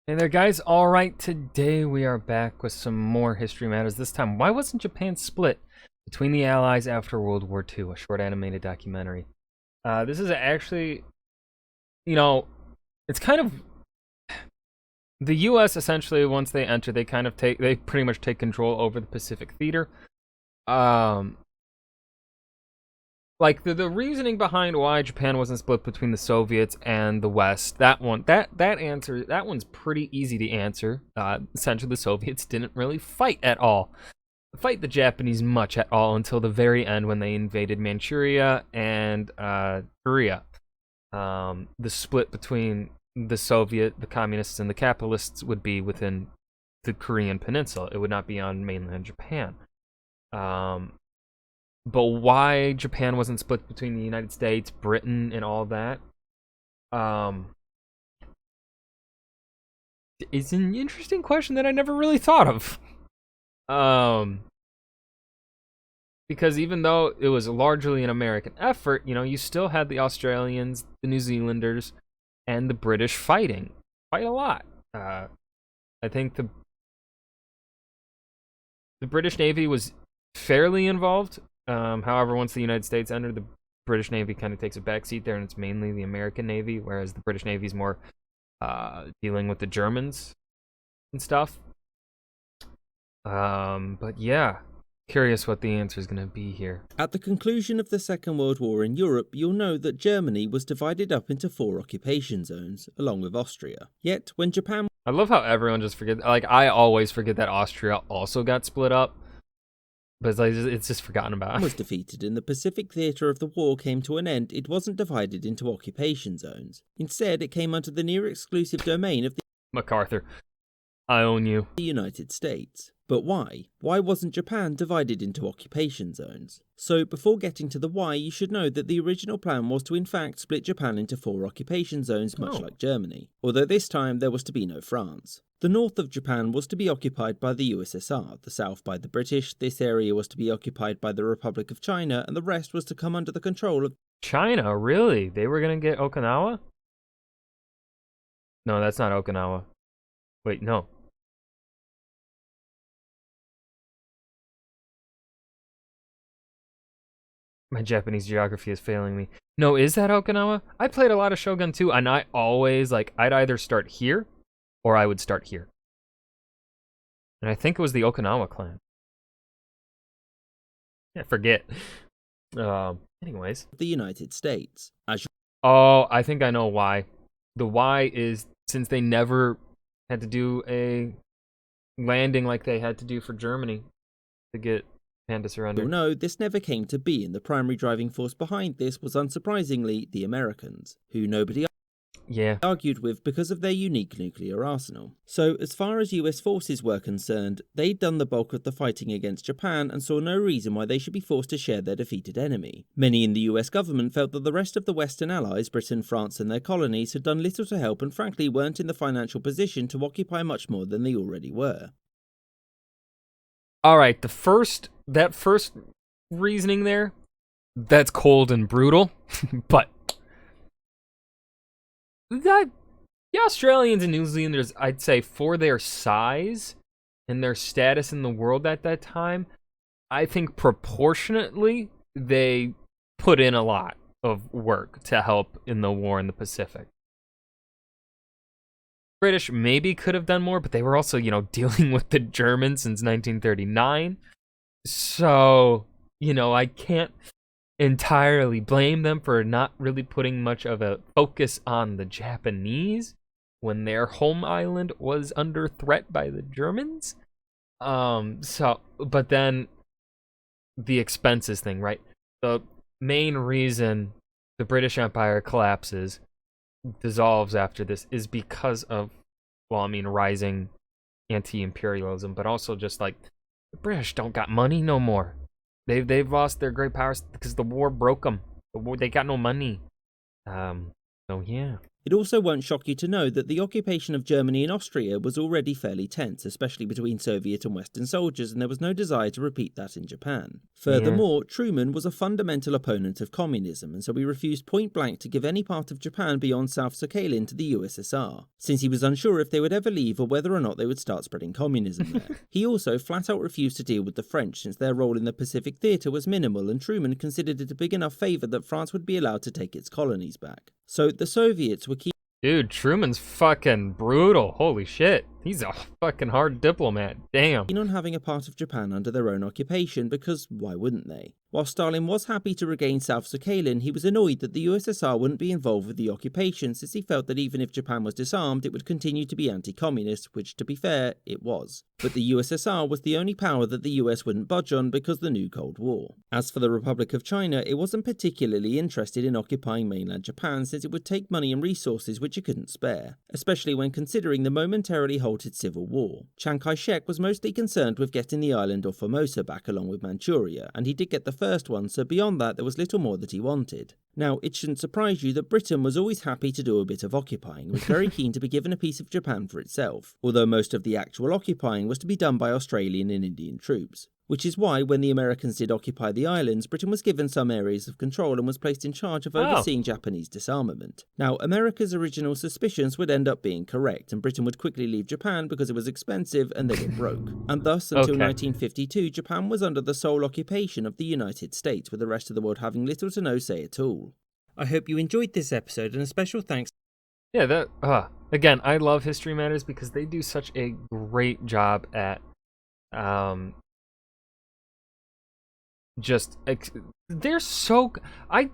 Hey there, guys. All right, today we are back with some more history matters. This time, why wasn't Japan split between the Allies after World War II? A short animated documentary. This is actually, you know, it's kind of the U.S. essentially. Once they enter, they pretty much take control over the Pacific theater. Um, like the reasoning behind why Japan wasn't split between the Soviets and the West, that one's pretty easy to answer. Essentially, the Soviets didn't really fight the Japanese much at all until the very end when they invaded Manchuria and Korea. The split between the communists and the capitalists would be within the Korean peninsula. It would not be on mainland Japan. But why Japan wasn't split between the United States, Britain, and all that, is an interesting question that I never really thought of. Because even though it was largely an American effort, you still had the Australians, the New Zealanders, and the British fight a lot. I think the British Navy was fairly involved. However, once the United States entered, the British Navy kind of takes a backseat there, and it's mainly the American Navy, whereas the British Navy is more dealing with the Germans and stuff. But yeah, curious what the answer is going to be here. At the conclusion of the Second World War in Europe, you'll know that Germany was divided up into 4 occupation zones, along with Austria. Yet, when Japan I love how everyone just forgets, like, I always forget that Austria also got split up. But it's just forgotten about. was defeated and the Pacific theatre of the war came to an end, it wasn't divided into occupation zones. Instead, it came under the near-exclusive domain of the MacArthur, I own you. United States. But why? Why wasn't Japan divided into occupation zones? So, before getting to the why, you should know that the original plan was to in fact split Japan into 4 occupation zones, much like Germany. Although this time there was to be no France. The north of Japan was to be occupied by the USSR, the south by the British, this area was to be occupied by the Republic of China, and the rest was to come under the control of China. Really? They were gonna get Okinawa? No, that's not Okinawa. Wait, no. My Japanese geography is failing me. No, is that Okinawa? I played a lot of Shogun 2, and I always, I'd either start here, or I would start here. And I think it was the Okinawa clan. I forget. Anyways. the United States. Oh, I think I know why. The why is since they never had to do a landing like they had to do for Germany to get Japan to surrender. You'll know this never came to be, and the primary driving force behind this was unsurprisingly the Americans, who nobody argued with because of their unique nuclear arsenal. So, as far as US forces were concerned, they'd done the bulk of the fighting against Japan and saw no reason why they should be forced to share their defeated enemy. Many in the US government felt that the rest of the Western allies, Britain, France and their colonies, had done little to help and frankly weren't in the financial position to occupy much more than they already were. Alright, that first reasoning there, that's cold and brutal, but the Australians and New Zealanders, I'd say, for their size and their status in the world at that time, I think proportionately they put in a lot of work to help in the war in the Pacific. British maybe could have done more, but they were also, dealing with the Germans since 1939. So, I can't entirely blame them for not really putting much of a focus on the Japanese when their home island was under threat by the Germans. But then the expenses thing, right? The main reason the British Empire dissolves after this is because of, rising anti-imperialism, but also just the British don't got money no more. They've lost their great powers because the war broke them. They got no money. So yeah. It also won't shock you to know that the occupation of Germany and Austria was already fairly tense, especially between Soviet and Western soldiers, and there was no desire to repeat that in Japan. Furthermore, Truman was a fundamental opponent of communism, and so he refused point blank to give any part of Japan beyond South Sakhalin to the USSR, since he was unsure if they would ever leave or whether or not they would start spreading communism there. He also flat out refused to deal with the French, since their role in the Pacific Theatre was minimal, and Truman considered it a big enough favour that France would be allowed to take its colonies back. So the Soviets were keen. Dude, Truman's fucking brutal. Holy shit. He's a fucking hard diplomat. Damn. On having a part of Japan under their own occupation, because why wouldn't they? While Stalin was happy to regain South Sakhalin, he was annoyed that the USSR wouldn't be involved with the occupation, since he felt that even if Japan was disarmed, it would continue to be anti-communist, which, to be fair, it was. But the USSR was the only power that the US wouldn't budge on because of the new Cold War. As for the Republic of China, it wasn't particularly interested in occupying mainland Japan, since it would take money and resources which it couldn't spare, especially when considering the momentarily halted civil war. Chiang Kai-shek was mostly concerned with getting the island of Formosa back along with Manchuria, and he did get the first one, so beyond that there was little more that he wanted. Now, it shouldn't surprise you that Britain was always happy to do a bit of occupying and was very keen to be given a piece of Japan for itself, although most of the actual occupying was to be done by Australian and Indian troops. Which is why, when the Americans did occupy the islands, Britain was given some areas of control and was placed in charge of overseeing Japanese disarmament. Now, America's original suspicions would end up being correct, and Britain would quickly leave Japan because it was expensive and they were broke. And thus, until 1952, Japan was under the sole occupation of the United States, with the rest of the world having little to no say at all. I hope you enjoyed this episode, and a special thanks. Yeah, again, I love History Matters because they do such a great job at, they're so, I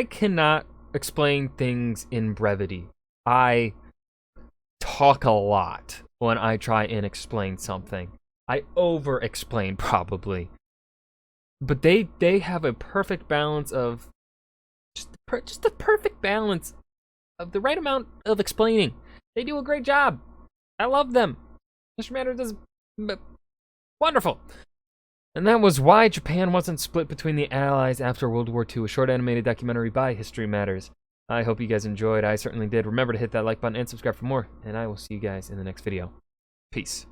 cannot explain things in brevity. I talk a lot when I try and explain something. I over-explain probably. But they have a perfect balance of, just the perfect balance of the right amount of explaining. They do a great job. I love them. History Matters does wonderful. And that was Why Japan Wasn't Split Between the Allies After World War II, a short animated documentary by History Matters. I hope you guys enjoyed. I certainly did. Remember to hit that like button and subscribe for more, and I will see you guys in the next video. Peace.